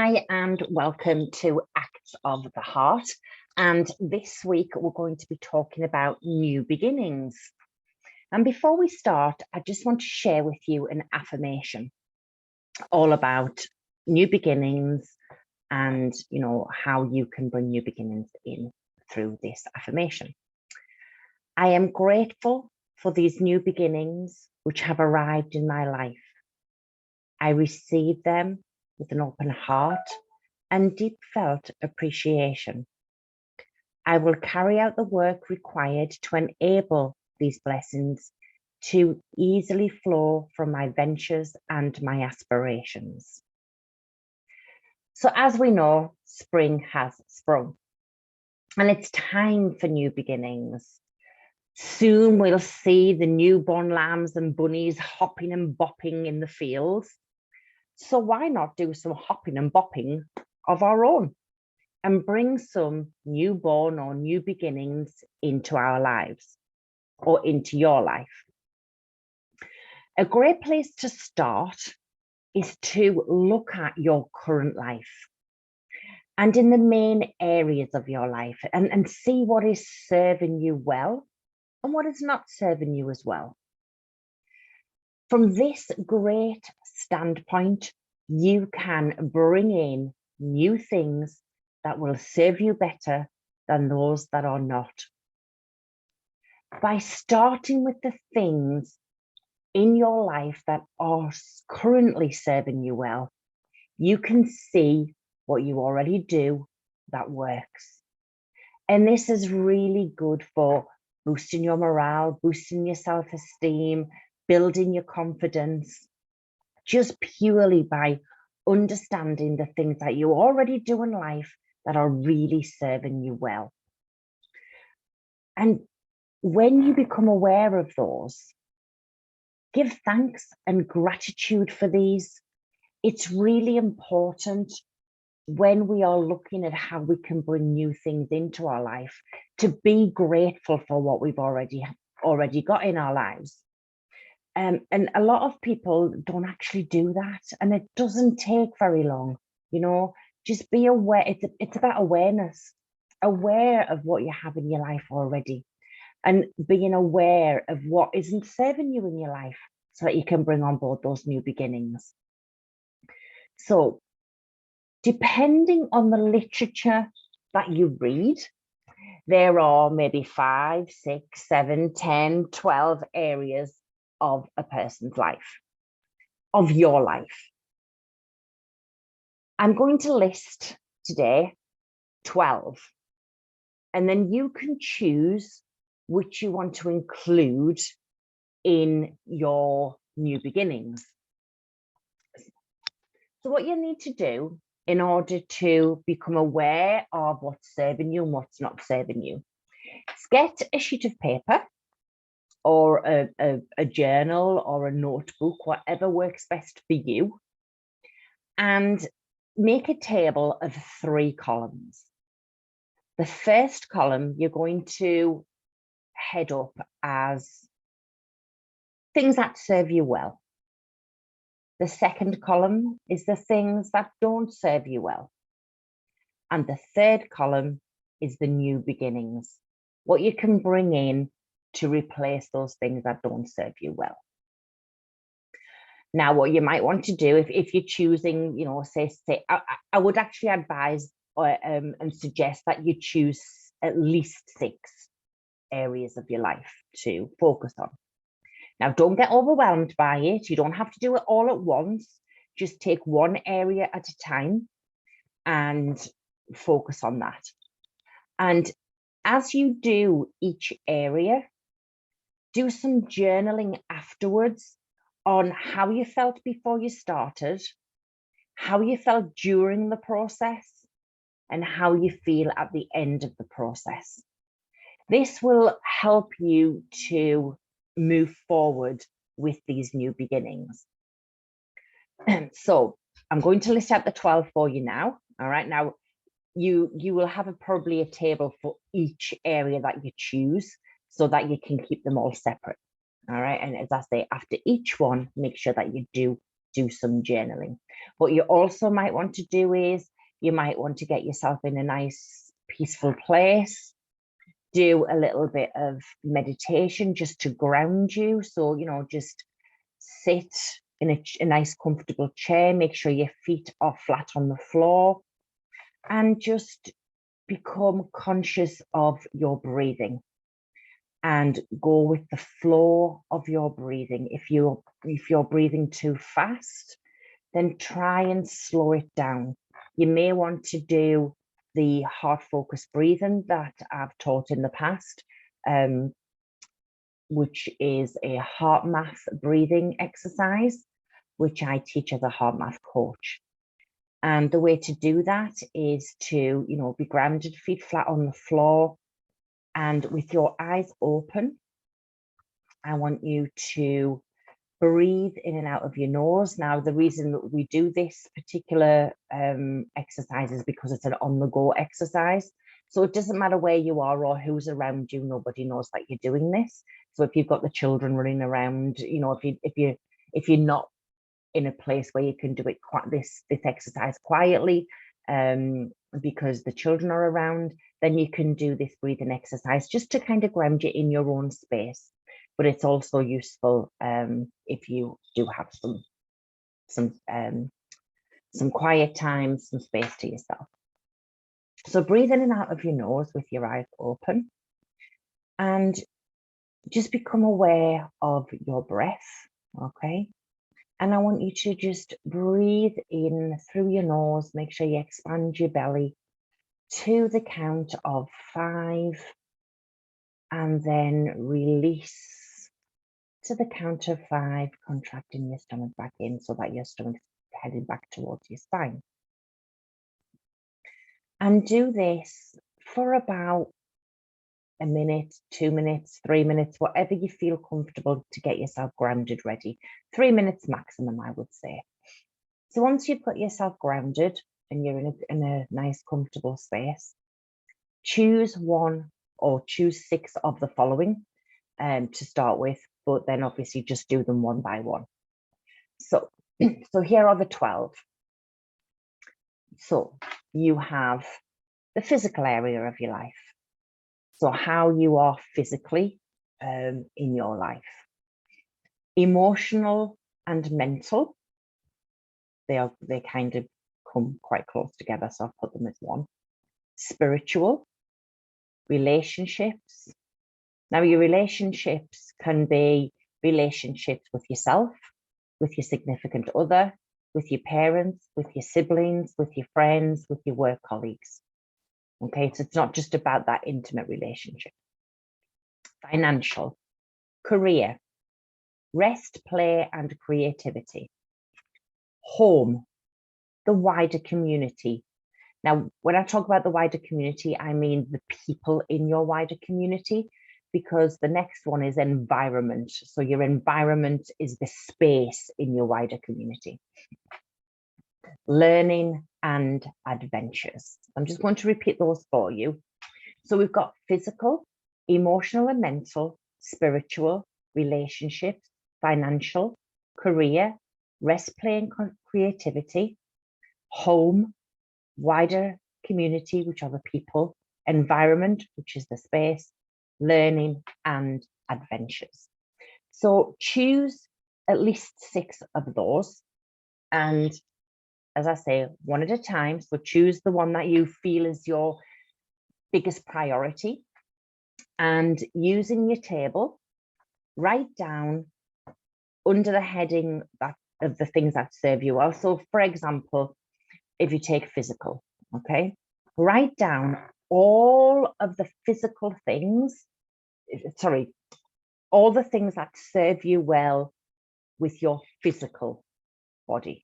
Hi, and welcome to Acts of the Heart. And this week we're going to be talking about new beginnings. And before we start, I just want to share with you an affirmation all about new beginnings and, how you can bring new beginnings in through this affirmation. I am grateful for these new beginnings which have arrived in my life. I receive them with an open heart and deep felt appreciation. I will carry out the work required to enable these blessings to easily flow from my ventures and my aspirations. So as we know, spring has sprung and it's time for new beginnings. Soon we'll see the newborn lambs and bunnies hopping and bopping in the fields. So why not do some hopping and bopping of our own and bring some newborn or new beginnings into our lives or into your life? A great place to start is to look at your current life and in the main areas of your life and see what is serving you well and what is not serving you as well. From this great standpoint, you can bring in new things that will serve you better than those that are not. By starting with the things in your life that are currently serving you well, you can see what you already do that works. And this is really good for boosting your morale, boosting your self-esteem, building your confidence, just purely by understanding the things that you already do in life that are really serving you well. And when you become aware of those, give thanks and gratitude for these. It's really important when we are looking at how we can bring new things into our life to be grateful for what we've already got in our lives. And a lot of people don't actually do that, and it doesn't take very long. Just be aware. It's about awareness, aware of what you have in your life already, and being aware of what isn't serving you in your life so that you can bring on board those new beginnings. So depending on the literature that you read, there are maybe 5, 6, 7, 10, 12 areas of a person's life, of your life. I'm going to list today 12, and then you can choose which you want to include in your new beginnings. So what you need to do in order to become aware of what's serving you and what's not serving you is get a sheet of paper or a journal or a notebook, whatever works best for you, and make a table of 3 columns. The first column you're going to head up as things that serve you well. The second column is the things that don't serve you well. And the third column is the new beginnings, what you can bring in to replace those things that don't serve you well. Now, what you might want to do if you're choosing, say, I would actually advise and suggest that you choose at least 6 areas of your life to focus on. Now, don't get overwhelmed by it. You don't have to do it all at once. Just take one area at a time and focus on that. And as you do each area, do some journaling afterwards on how you felt before you started, how you felt during the process, and how you feel at the end of the process. This will help you to move forward with these new beginnings. So I'm going to list out the 12 for you now. All right, now you will have probably a table for each area that you choose so that you can keep them all separate. All right, and as I say, after each one, make sure that you do do some journaling. What you also might want to do is you might want to get yourself in a nice peaceful place, do a little bit of meditation just to ground you. So, you know, just sit in a nice comfortable chair, make sure your feet are flat on the floor, and just become conscious of your breathing and go with the flow of your breathing. If you're breathing too fast, then try and slow it down. You may want to do the heart focused breathing that I've taught in the past, which is a HeartMath breathing exercise, which I teach as a HeartMath coach. And the way to do that is to, you know, be grounded, feet flat on the floor, and with your eyes open. I want you to breathe in and out of your nose. Now, the reason that we do this particular exercise is because it's an on-the-go exercise. So it doesn't matter where you are or who's around you, nobody knows that you're doing this. So if you've got the children running around, you know, if you're not in a place where you can do it this exercise quietly, because the children are around, then you can do this breathing exercise just to kind of ground you in your own space. But it's also useful if you do have some quiet time, some space to yourself. So breathe in and out of your nose with your eyes open, and just become aware of your breath, okay? And I want you to just breathe in through your nose, make sure you expand your belly to the count of 5, and then release to the count of 5, contracting your stomach back in so that your stomach's heading back towards your spine. And do this for about a minute, 2 minutes, 3 minutes, whatever you feel comfortable to get yourself grounded ready. 3 minutes maximum, I would say. So once you've got yourself grounded and you're in a nice, comfortable space, choose 1 or choose 6 of the following to start with, but then obviously just do them one by one. So here are the 12. So you have the physical area of your life. So how you are physically in your life. Emotional and mental. They kind of come quite close together, so I'll put them as one. Spiritual. Relationships. Now your relationships can be relationships with yourself, with your significant other, with your parents, with your siblings, with your friends, with your work colleagues. Okay, so it's not just about that intimate relationship. Financial, career, rest, play, and creativity. Home, the wider community. Now, when I talk about the wider community, I mean the people in your wider community, because the next one is environment. So your environment is the space in your wider community. Learning and adventures. I'm just going to repeat those for you. So we've got physical, emotional and mental, spiritual, relationships, financial, career, rest, play and creativity, home, wider community, which are the people, environment, which is the space, learning and adventures. So choose at least 6 of those, and as I say, one at a time. So choose the one that you feel is your biggest priority, and using your table, write down under the heading of the things that serve you well. So for example, if you take physical, okay, write down all of the physical things, all the things that serve you well with your physical body.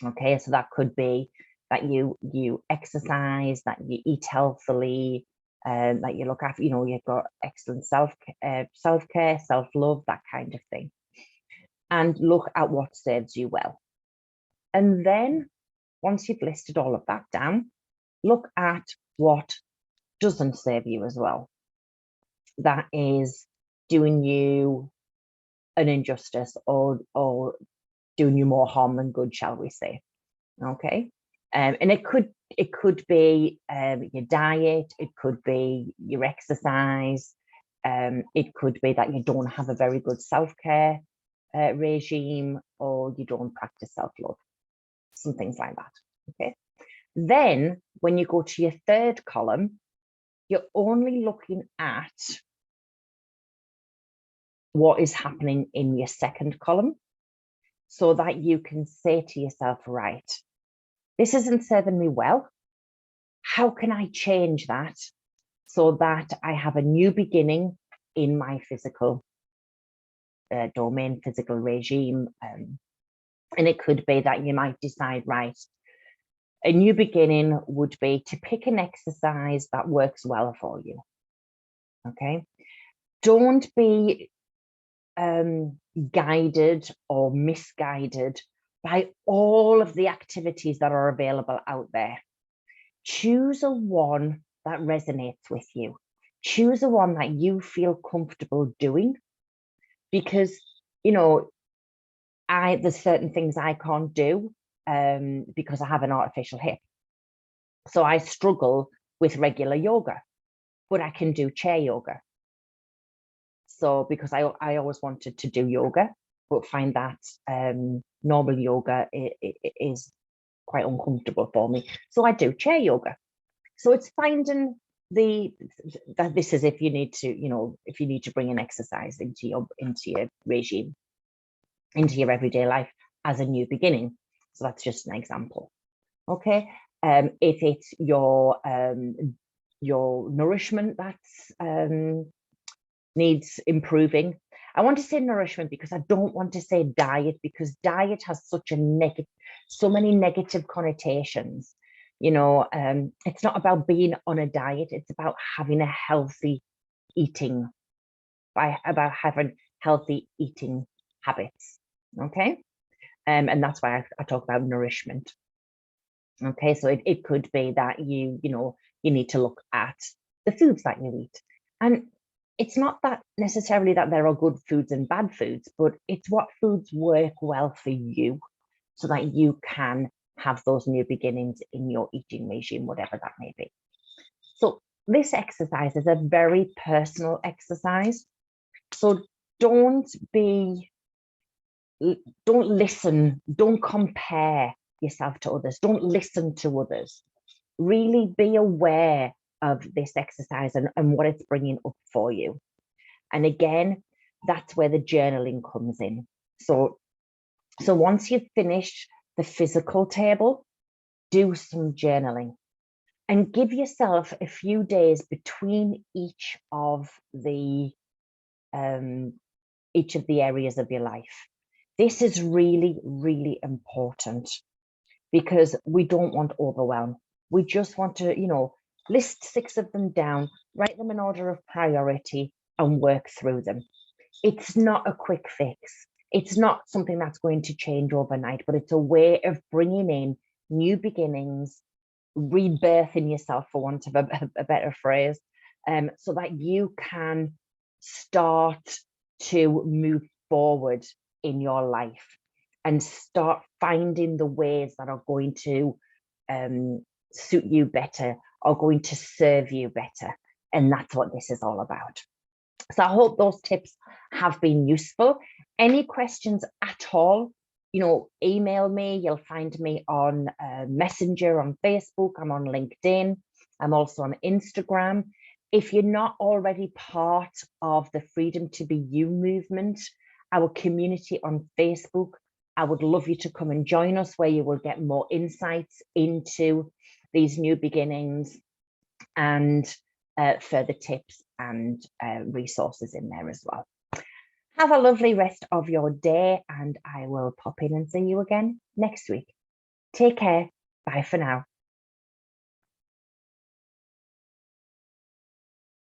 Okay, so that could be that you exercise, that you eat healthily, that you look after, you know, you've got excellent self-care, self-love, that kind of thing. And look at what serves you well. And then once you've listed all of that down, look at what doesn't serve you as well. That is doing you an injustice or doing you more harm than good, shall we say. Okay. And it could be your diet, it could be your exercise, it could be that you don't have a very good self-care regime, or you don't practice self-love, some things like that. Okay. Then when you go to your third column, you're only looking at what is happening in your second column, so that you can say to yourself, right, this isn't serving me well. How can I change that so that I have a new beginning in my physical domain, physical regime? And it could be that you might decide, right, a new beginning would be to pick an exercise that works well for you. Okay. Don't be guided or misguided by all of the activities that are available out there. Choose a one that resonates with you. Choose a one that you feel comfortable doing, because, you know, there's certain things I can't do because I have an artificial hip. So I struggle with regular yoga, but I can do chair yoga. So because I always wanted to do yoga, but find that normal yoga is quite uncomfortable for me. So I do chair yoga. So it's finding that this is if you need to, you know, if you need to bring an exercise into your regime, into your everyday life as a new beginning. So that's just an example. Okay. If it's your nourishment that's needs improving. I want to say nourishment because I don't want to say diet, because diet has such a so many negative connotations. You know, it's not about being on a diet, it's about having a healthy eating, about having healthy eating habits. Okay. And that's why I talk about nourishment. Okay, so it could be that you need to look at the foods that you eat. And it's not that necessarily that there are good foods and bad foods, but it's what foods work well for you so that you can have those new beginnings in your eating regime, whatever that may be. So this exercise is a very personal exercise. So don't listen, don't compare yourself to others, don't listen to others. Really be aware of this exercise and what it's bringing up for you. And again, that's where the journaling comes in. So once you've finished the physical table, do some journaling and give yourself a few days between each of the areas of your life. This is really, really important because we don't want overwhelm. We just want to, list 6 of them down, write them in order of priority and work through them. It's not a quick fix. It's not something that's going to change overnight, but it's a way of bringing in new beginnings, rebirthing yourself, for want of a better phrase, so that you can start to move forward in your life and start finding the ways that are going to suit you better, are going to serve you better. And that's what this is all about. So I hope those tips have been useful. Any questions at all, email me. You'll find me on Messenger, on Facebook. I'm on LinkedIn. I'm also on Instagram. If you're not already part of the Freedom to Be You movement, our community on Facebook, I would love you to come and join us, where you will get more insights into these new beginnings and further tips and resources in there as well. Have a lovely rest of your day, and I will pop in and see you again next week. Take care. Bye for now.